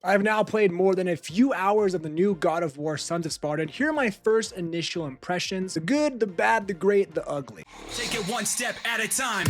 I've now played more than a few hours of the new God of War Sons of Sparta, and here are my first initial impressions: the good, the bad, the great, the ugly. Take it one step at a time.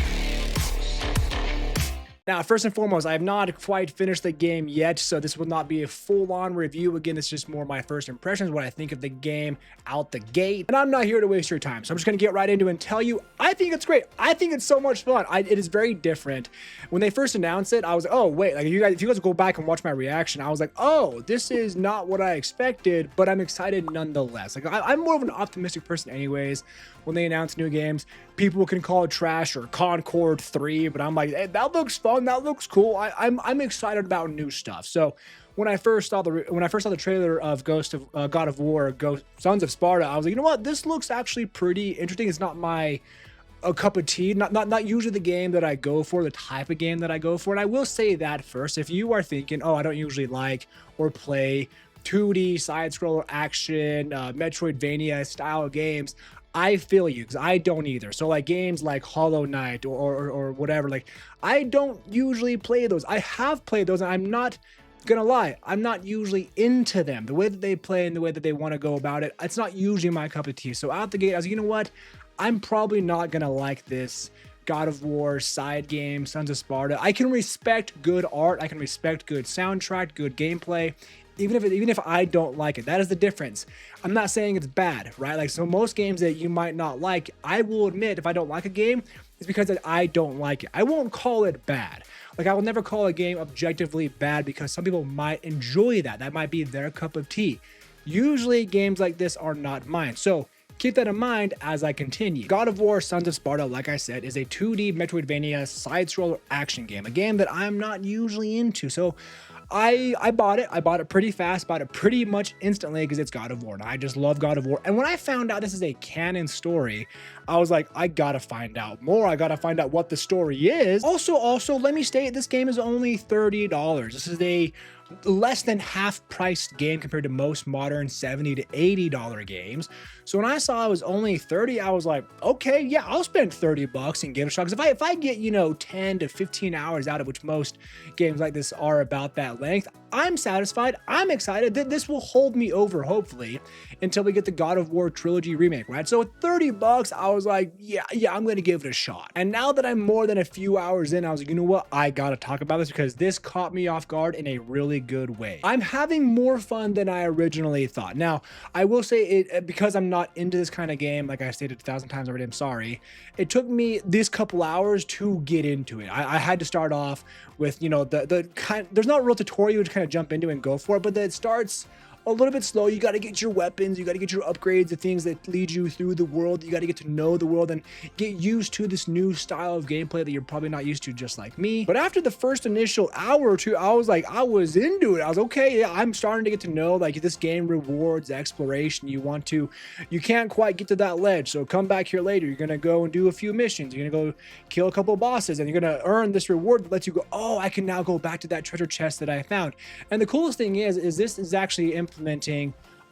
Now, first and foremost, I have not quite finished the game yet, so this will not be a full-on review. Again, it's just more my first impressions, what I think of the game out the gate. And I'm not here to waste your time, so I'm just going to get right into it and tell you, I think it's great. I think it's so much fun. It is very different. When they first announced it, I was like, oh, wait, like if you guys go back and watch my reaction, I was like, oh, this is not what I expected, but I'm excited nonetheless. Like, I'm more of an optimistic person anyways. When they announce new games, people can call it trash or Concord 3, but I'm like, hey, that looks fun, that looks cool. I'm excited about new stuff. So when I first saw the trailer of God of War, Sons of Sparta, I was like, you know what, this looks actually pretty interesting. It's not my a cup of tea, not usually the game that I go for, the type of game that I go for. And I will say that first, if you are thinking, oh, I don't usually like or play 2D side scroller action, Metroidvania style games, I feel you, because I don't either. So like games like Hollow Knight or whatever, like I don't usually play those. I have played those, and I'm not gonna lie, I'm not usually into them. The way that they play and the way that they want to go about it, it's not usually my cup of tea. So out the gate, I was like, you know what, I'm probably not gonna like this God of War side game, Sons of Sparta. I can respect good art, I can respect good soundtrack, good gameplay, even if I don't like it. That is the difference. I'm not saying it's bad, right? Like, so most games that you might not like, I will admit, if I don't like a game, it's because I don't like it. I won't call it bad. Like, I will never call a game objectively bad, because some people might enjoy that. That might be their cup of tea. Usually games like this are not mine. So keep that in mind as I continue. God of War Sons of Sparta, like I said, is a 2D Metroidvania side-scroller action game, a game that I'm not usually into. So I bought it. I bought it pretty fast, bought it pretty much instantly because it's God of War, and I just love God of War. And when I found out this is a canon story, I was like, I gotta find out more. I gotta find out what the story is. Also, let me state, this game is only $30. This is a less than half priced game compared to most modern $70 to $80 games. So when I saw it was only 30, I was like, okay, yeah, I'll spend 30 bucks and give it a shot. Because if I get, 10 to 15 hours out of, which most games like this are about that length, I'm satisfied. I'm excited that this will hold me over, hopefully, until we get the God of War trilogy remake, right? So at 30 bucks, I was like, yeah, I'm going to give it a shot. And now that I'm more than a few hours in, I was like, you know what? I got to talk about this because this caught me off guard in a really good way. I'm having more fun than I originally thought. Now, I will say it, because I'm not into this kind of game, like I stated 1,000 times already, I'm sorry. It took me this couple hours to get into it. I had to start off with, the kind, there's not a real tutorial you just kind of jump into and go for it, but it starts a little bit slow. You got to get your weapons, you got to get your upgrades, the things that lead you through the world. You got to get to know the world and get used to this new style of gameplay that you're probably not used to, just like me. But after the first initial hour or two, I was into it. I was okay, yeah, I'm starting to get to know, like, this game rewards exploration. You can't quite get to that ledge, so come back here later. You're gonna go and do a few missions, you're gonna go kill a couple of bosses, and you're gonna earn this reward that lets you go, oh, I can now go back to that treasure chest that I found. And the coolest thing is this is actually implementing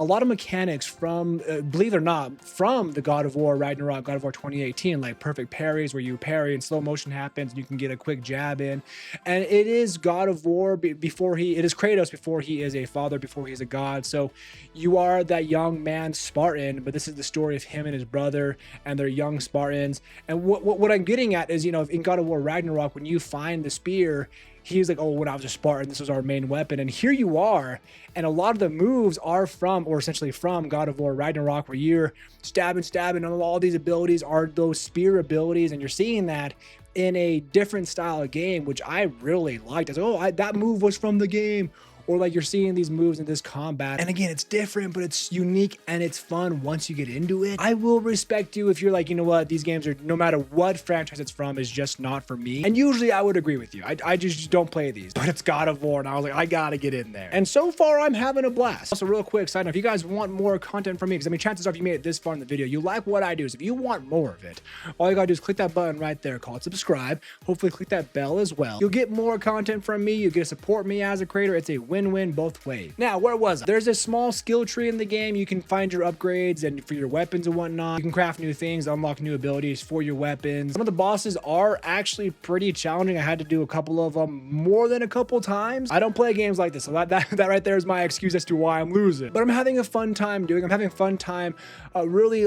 a lot of mechanics from, believe it or not, from the God of War Ragnarok, God of War 2018, like perfect parries where you parry and slow motion happens and you can get a quick jab in. And it is God of War it is Kratos before he is a father, before he is a god. So you are that young man Spartan, but this is the story of him and his brother and their young Spartans. And what I'm getting at is, in God of War Ragnarok, when you find the spear, he's like, oh, when I was a Spartan, this was our main weapon. And here you are, and a lot of the moves are essentially from God of War Ragnarok, where you're stabbing, and all these abilities are those spear abilities, and you're seeing that in a different style of game, which I really liked. I was like, oh, that move was from the game. Or like you're seeing these moves in this combat. And again, it's different, but it's unique and it's fun once you get into it. I will respect you if you're like, you know what, these games are, no matter what franchise it's from, is just not for me. And usually I would agree with you. I just don't play these. But it's God of War, and I was like, I gotta get in there. And so far, I'm having a blast. Also, real quick side note, if you guys want more content from me, because I mean, chances are if you made it this far in the video, you like what I do. So if you want more of it, all you gotta do is click that button right there called subscribe. Hopefully click that bell as well. You'll get more content from me. You get to support me as a creator. It's a win. win-win both ways. Now, where was I? There's a small skill tree in the game. You can find your upgrades and for your weapons and whatnot. You can craft new things, unlock new abilities for your weapons. Some of the bosses are actually pretty challenging. I had to do a couple of them more than a couple times. I don't play games like this, so that right there is my excuse as to why I'm losing. But I'm having a fun time doing. I'm having a fun time really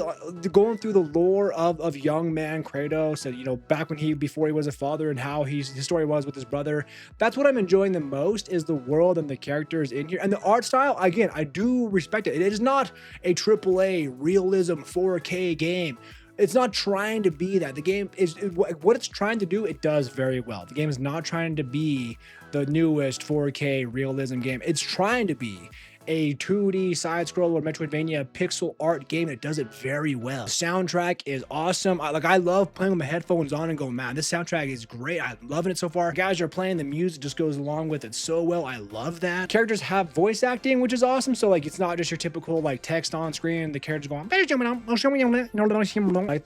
going through the lore of young man Kratos, and you know, back when before he was a father, and how his story was with his brother. That's what I'm enjoying the most, is the world and the characters in here, and the art style. Again, I do respect it. It is not a AAA realism 4K game. It's not trying to be that. The game is what it's trying to do. It does very well. The game is not trying to be the newest 4K realism game. It's trying to be a 2D side-scroller Metroidvania pixel art game, and it does it very well. The soundtrack is awesome. I love playing with my headphones on and going, man, this soundtrack is great. I'm loving it so far. Guys are playing, the music just goes along with it so well. I love that. Characters have voice acting, which is awesome. So like, it's not just your typical like text on screen. The characters going, like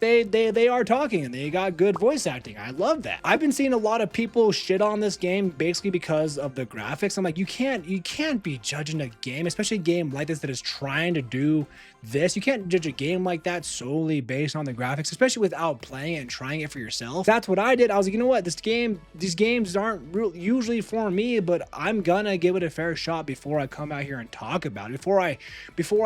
they are talking, and they got good voice acting. I love that. I've been seeing a lot of people shit on this game basically because of the graphics. I'm like, you can't be judging a game, especially a game like this that is trying to do this. You can't judge a game like that solely based on the graphics, especially without playing it and trying it for yourself. That's what I did. I was like, you know what, these games aren't usually for me, but I'm gonna give it a fair shot before I come out here and talk about it, before I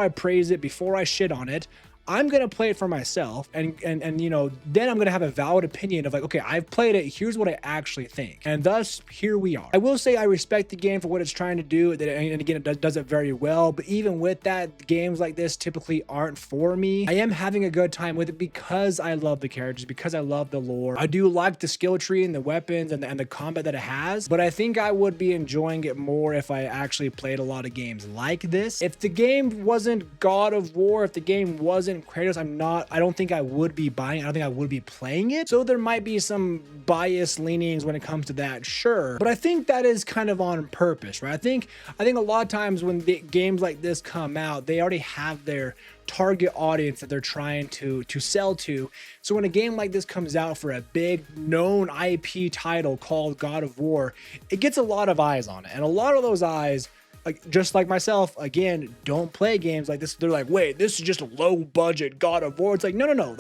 praise it, before I shit on it. I'm going to play it for myself, and you know, then I'm going to have a valid opinion of like, okay, I've played it, here's what I actually think. And thus, here we are. I will say I respect the game for what it's trying to do, and again, it does it very well, but even with that, games like this typically aren't for me. I am having a good time with it because I love the characters, because I love the lore. I do like the skill tree and the weapons and the combat that it has, but I think I would be enjoying it more if I actually played a lot of games like this. If the game wasn't God of War, if the game wasn't Kratos, I don't think I would be buying it. I don't think I would be playing it. So there might be some biased leanings when it comes to that, sure. But I think that is kind of on purpose, right? I think a lot of times when games like this come out, they already have their target audience that they're trying to sell to. So when a game like this comes out for a big known IP title called God of War, it gets a lot of eyes on it. And a lot of those eyes, like, just like myself, again, don't play games like this. They're like, wait, this is just a low budget God of War. It's like, no.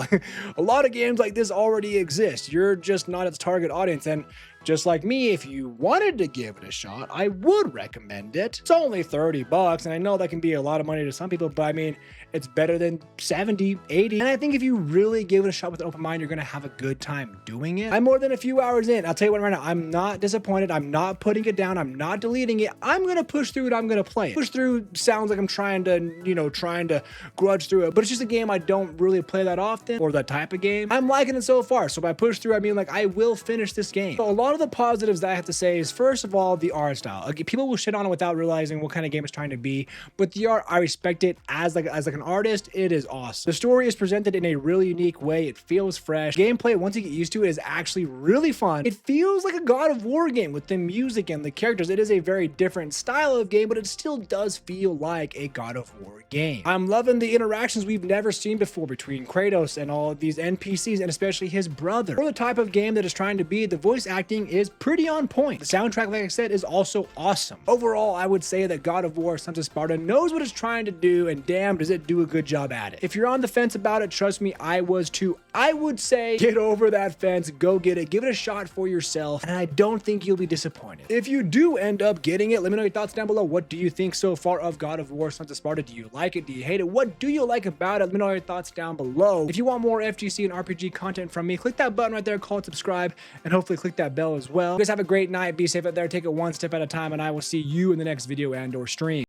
A lot of games like this already exist. You're just not its target audience. And just like me, if you wanted to give it a shot, I would recommend it. It's only $30, and I know that can be a lot of money to some people, but I mean, it's better than 70, 80. And I think if you really give it a shot with an open mind, you're gonna have a good time doing it. I'm more than a few hours in. I'll tell you what right now, I'm not disappointed. I'm not putting it down. I'm not deleting it. I'm gonna push through it. I'm gonna play it. Push through sounds like I'm trying to grudge through it, but it's just a game I don't really play that often, or that type of game. I'm liking it so far. So by push through, I mean like I will finish this game. So a lot of the positives that I have to say is, first of all, the art style. Again, people will shit on it without realizing what kind of game it's trying to be, but the art, I respect it as like an artist. It is awesome. The story is presented in a really unique way. It feels fresh. Gameplay, once you get used to it, is actually really fun. It feels like a God of War game with the music and the characters. It is a very different style of game, but it still does feel like a God of War game. I'm loving the interactions we've never seen before between Kratos and all of these NPCs, and especially his brother. For the type of game that it's trying to be, the voice acting is pretty on point. The soundtrack, like I said, is also awesome. Overall, I would say that God of War Sons of Sparta knows what it's trying to do, and damn, does it do a good job at it. If you're on the fence about it, trust me, I was too. I would say get over that fence, go get it, give it a shot for yourself, and I don't think you'll be disappointed. If you do end up getting it, let me know your thoughts down below. What do you think so far of God of War Sons of Sparta? Do you like it? Do you hate it? What do you like about it? Let me know your thoughts down below. If you want more FGC and RPG content from me, click that button right there called subscribe, and hopefully click that bell as well. You guys have a great night. Be safe out there. Take it one step at a time, and I will see you in the next video and or stream.